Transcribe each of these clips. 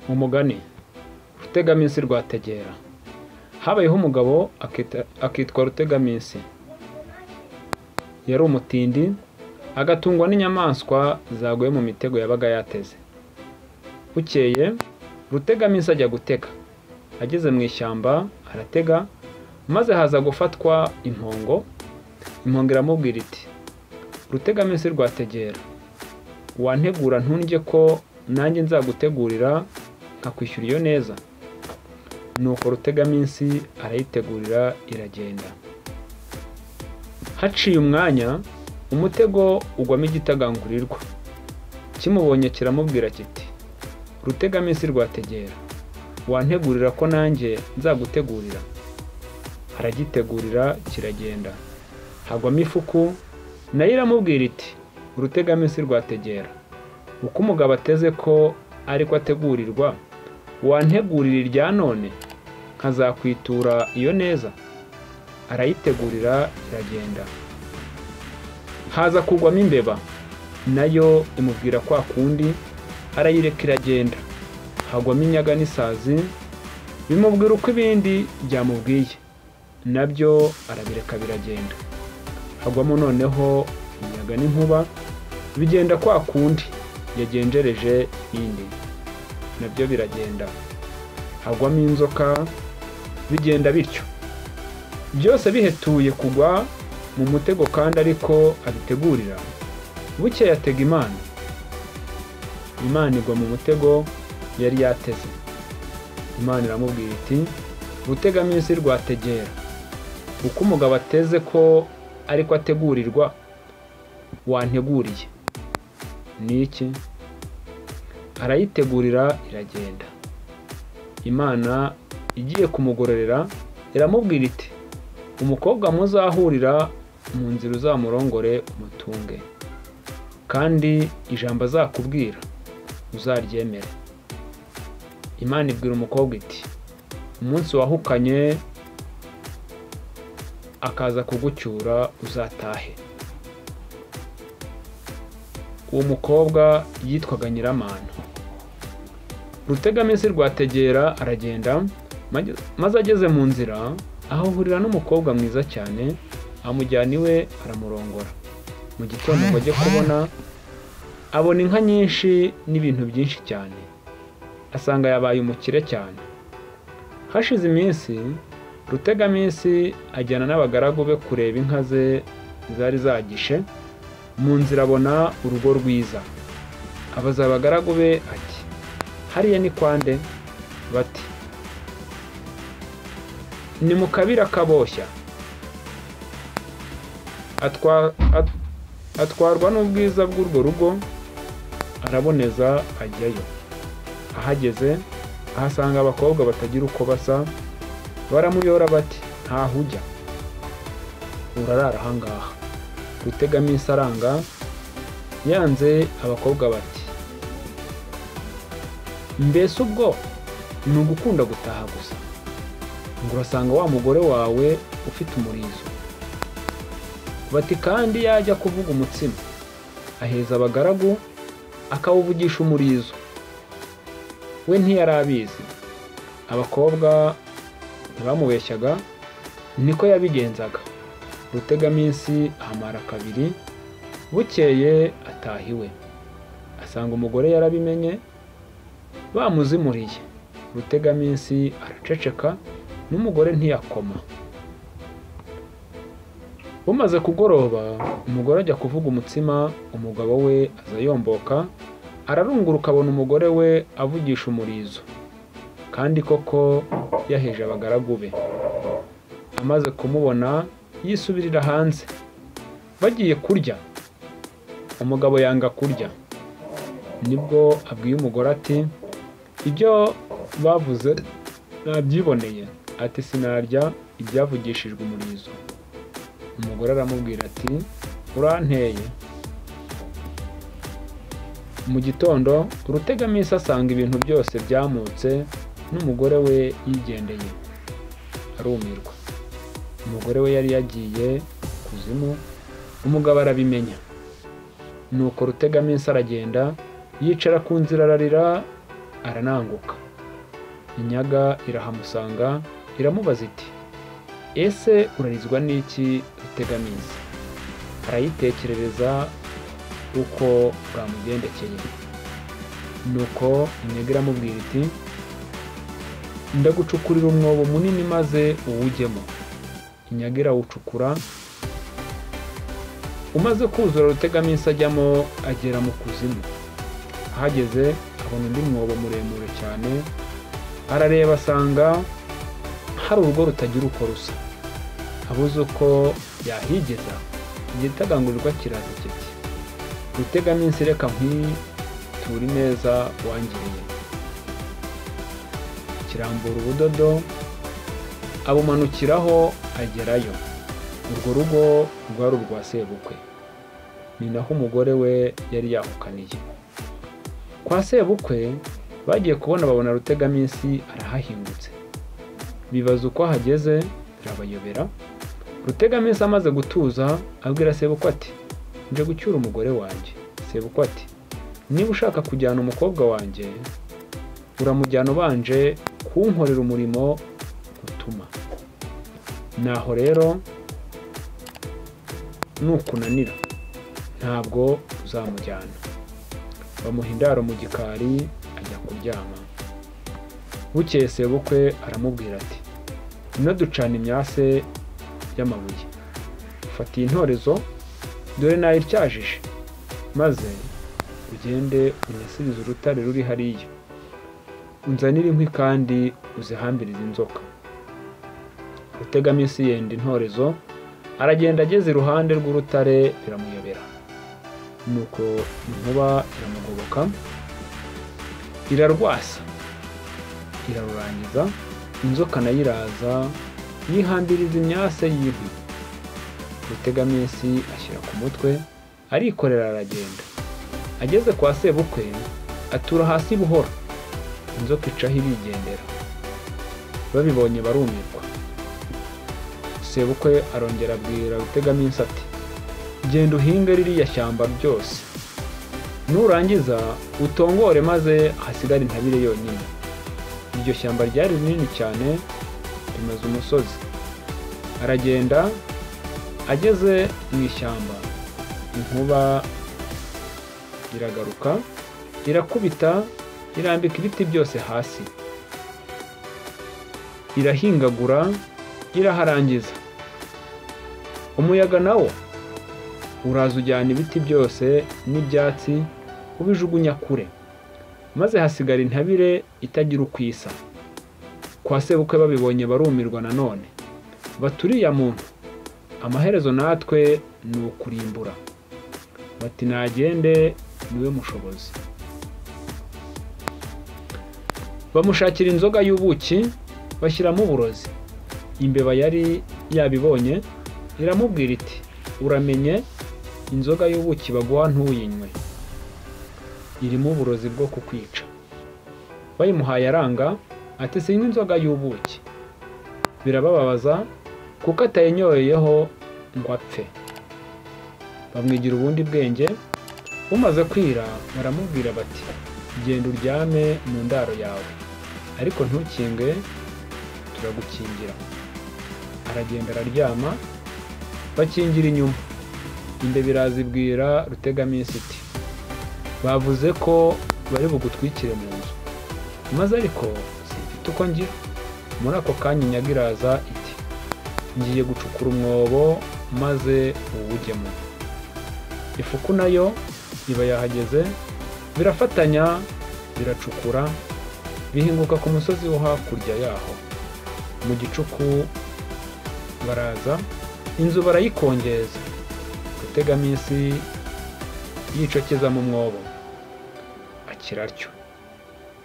Umugani Rutegaminsi Rwategera. Habayeho umugabo akitwa Rutegaminsi. Yari umutindi, agatungwa n'inyamaswa zaguye mu mitego yabaga yateze. Bukeye Rutegaminsi ajya gutega. Ageze mu ishyamba aratega, maze haza gufatwa impongo. Impongo iramubwira iti: Rutegaminsi Rwategera, wantegura ntunjye ko nanjye nzagutegurira nkakwishyura iyo neza. Nuko Rutegaminsi arayitegurira iragenda. Haciye umwanya, umutego ugwamo igitagangurirwa. Kimubonye kiramubwira kiti: Rutegaminsi Rwategera, wantegurira ko nanjye nzagutegurira. Aragitegurira kiragenda. Hagwamo ifuku, nayo iramubwira iti: Rutegaminsi Rwategera, uko umugabo ateze ko ariko ategurirwa, wantegurira irya none nkazakwitura iyo neza. Arayitegurira iragenda. Haza kugwamo imbeba, nayo imubwira kwa kundi, arayireka iragenda. Hagwamo inyaga n'isazi, bimubwira uko ibindi byamubwiye, nabyo arabireka biragenda. Hagwamo noneho inyaga n'inkuba, bigenda kwa kundi yagenjereje indi, nabyo biragenda. Hagwamo inzoka, bigenda bityo. Byose bihetuye kugwa mu mutego kandi ariko abitegurira. Bukeye atega Imana. Imana igwa mu mutego yari yateze. Imana iramubwira iti: Rutegaminsi Rwategera, uko umugabo ateze ko ariko ategurirwa, wanteguriye ni iki? Arayitegurira iragenda. Imana igiye kumugororera iramubwira iti: umukobwa muzahurira mu nzira uzamurongore umutunge, kandi ijambo azakubwira uzaryemere. Imana ibwira umukobwa iti: umunsi wahukanye akaza kugucyura uzatahe. Uwo mukobwa yitwaga Nyiramana. Rutegaminsi Rwategera aragenda, maze ageze mu nzira ahahurira n'umukobwa mwiza cyane, amujyana iwe aramurongora. Mu gitondo ngo ajye kubona, abona inka nyinshi n'ibintu byinshi cyane, asanga yabaye umukire cyane. Hashize iminsi, Rutegaminsi ajyana n'abagaragu be kureba inka ze zari zagishe. Mu nzira abona urugo rwiza. Abaza abagaragu be ati: hariya ni kwande? Bati: ni mu kabira kaboshya. Atwarwa n'ubwiza bw'urwo rugo, araboneza ajyayo. Ahageze ahasanga abakobwa batagira uko basa, baramuyora bati: ntaho ujya, urarara ahangaha. Rutegaminsi aranga, yanze abakobwa bati: mbese ubwo ni ugukunda gutaha gusa, ngo urasanga wa mugore wawe ufite umurizo. Bati: kandi yajya kuvuga umutsima, aheza abagaragu akawuvugisha umurizo. We ntiyari abizi. Abakobwa ntibamubeshyaga, niko yabigenzaga. Rutegaminsi ahamara kabiri. Bukeye ataha iwe, asanga umugore yarabimenye, bamuzimuriye. Rutegaminsi araceceka, n'umugore ntiyakoma. Bumaze kugoroba, umugore ajya kuvuga umutsima, umugabo we aza yomboka, ararunguruka abona umugore we avugisha umurizo, kandi koko yaheje abagaragu be. Amaze kumubona yisubirira hanze. Bagiye kurya, umugabo yanga kurya. Nibwo abwiye umugore ati: ibyo bavuze nabyiboneye. Ati: sinarya ibyavugishijwe umurizo. Umugore aramubwira ati: uranteye. Mu gitondo Rutegaminsi asanga ibintu byose byamutse, n'umugore we yigendeye. Arumirwa. Umugore we yari yagiye kuzimu, umugabo arabimenya. Nuko Rutegaminsi aragenda, yicara ku nzira ararira, arananguka. Inyaga irahamusanga iramubaza iti ese urarizwa n'iki Rutegaminsi? Arayitekerereza uko bwamugendekeye. Nuko inyaga iramubwira iti ndagucukurira umwobo munini maze uwujyemo. Inyaga irawucukura, umaze kuzura Rutegaminsi ajyamo agera mu kuzimu. Ahageze abona undi mwobo muremure cyane, arareba asanga hari urugo rutagira uko rusa. Abuze uko yahigeza, igitagangurirwa kiraza kiti Rutegaminsi reka nkwiture neza wangiriye. Kirambura ubudodo abumanukiraho agerayo. Urwo rugo rwari urwa sebukwe, ni naho umugore we yari yahukaniye. Kwa sebukwe bagiye kubona babona Rutegaminsi arahahingutse. Bibaza uko ahageze birabayobera. Rutegaminsi amaze gutuza abwira sebukwe ati nje gucyura umugore wanjye. Sebukwe ati niba ushaka kujyana umukobwa wanjye uramujyana ubanje kunkorera umurimo utuma. Naho rero nukunanira ntabwo uzamujyana. Bamuha indaro mu gikari ajya kuryama. Bukeye sebukwe aramubwira ati ino ducana imyase y'amabuye, ufatiye intorezo dore nayityajije, maze ugende unyasirize urutare ruri hariya, unzanire inkwi kandi uzihambirize inzoka. Rutegaminsi yenda intorezo aragenda, ageze iruhande rw'urutare biramuyobera. Nuko inkuba iramugoboka irarwasa irarurangiza. Inzoka nayo iraza yihambiriza imyase y'inkwi. Rutegaminsi ashyira ku mutwe arikorera aragenda. Ageze kwa sebukwe atura hasi buhoro. Inzoka icaho irigendera. Babibonye barumirwa. Sebukwe arongera abwira Rutegaminsi ati genda uhinge ririya shyamba ryose, nurangiza utongore maze hasigare intabire yonyine. Iryo shyamba ryari rinini cyane rimaze umusozi. Aragenda, ageze mu ishyamba inkuba iragaruka irakubita irambika ibiti byose hasi, irahingagura iraharangiza. Umuyaga nawo uraza ujyana ibiti byose n'ibyatsi ubijugunya kure, maze hasigara intabire itagira uko isa. Kwa sebukwe babibonye barumirwa nanone, baturiya muntu amaherezo natwe ni ukurimbura. Bati nagende niwe mushobozi. Bamushakira inzoga y'ubuki bashyiramo uburozi. Imbeba yari yabibonye iramubwira iti uramenye inzoga y'ubuki baguha ntuyinywe, irimo uburozi bwo kukwica. Bayimuhaye aranga ati sinywa inzoga y'ubuki. Birabababaza kuko atayinyoyeho ngo apfe. Bamwigira ubundi bwenge. Umaze kwira baramubwira bati genda uryame mu ndaro yawe, ariko ntukinge turagukingira. Aragenda araryama, bakingira inyuma. Imbeba irazibwira Rutegaminsi iti bavuze ko bari bugutwikire mu nzu, maze ariko simfite uko ngira. Muri ako kanya inyaga iraza iti ngiye gucukura umwobo maze uwujyemo. Ifuku nayo iba yahageze, birafatanya biracukura, bihinguka ku musozi wo hakurya yaho. Mu gicuku baraza, inzu barayikongeza. Rutegaminsi yicokeza mu mwobo akira atyo.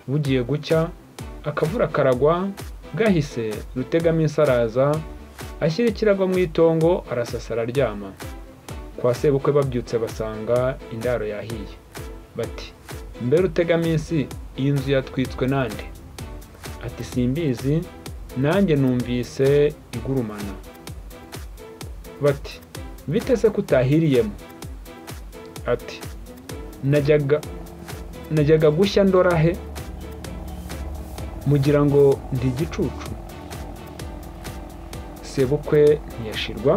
Bugiye gucya akavura karagwa, gahise Rutegaminsi araza ashyira ikirago mu itongo arasasa araryama. Kwa sebukwe babyutse basanga indaro yahiye. Bati mbe Rutegaminsi iyi nzu yatwitswe nande? Ati simbizi, nanjye numvise igurumana. Bati bite se kutahiriyemo? Ati najyaga gushya ndorahe mugira ngo ndi igicucu. Sebukwe ntiyashirwa,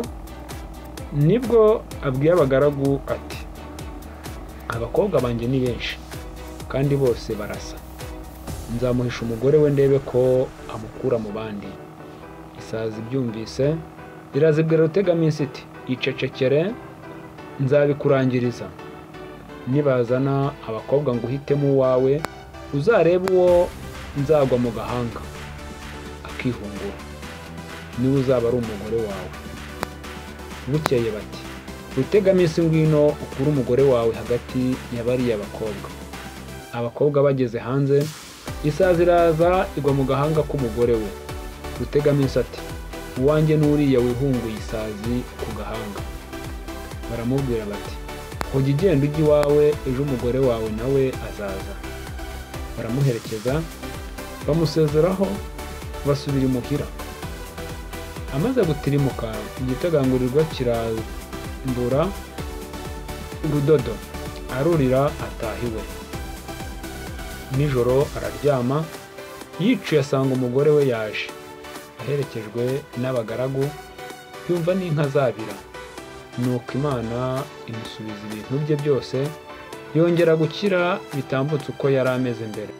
nibwo abwiye abagaragu ati, abakobwa banjye ni benshi kandi bose barasa, nzamuhisha umugore we ndebe ko amukura mu bandi. Isazi byumvise irazibwira Rutegaminsi iti, icecekere, nzabikurangiriza. Nibazana abakobwa ngo uhitemo uwawe, uzarebe uwo nzagwa mu gahanga akihungura, niwe uzaba ari umugore wawe. Bukeye bati, Rutegaminsi ngwino ukure umugore wawe hagati ya bariya bakobwa. Abakobwa bageze hanze, isazi iraza igwa mu gahanga k'umugore we. Rutegaminsi ati, uwanjye n'uriya wihunguye isazi ku gahanga. Baramubwira bati, hoja igenda ujya iwawe, ejo umugore wawe nawe azaza. Baramuherekeza, bamusezeraho, basubira imuhira. Amaze gutirimuka, igitagangurirwa kirambura urudodo, arurira ataha iwe. Nijoro araryama, yicuye asanga umugore we yaje aherekejwe n'abagaragu, yumva n'inka zabira. Nuko Imana imusubiza ibintu bye byose, yongera gukira bitambutse uko yari ameze mbere.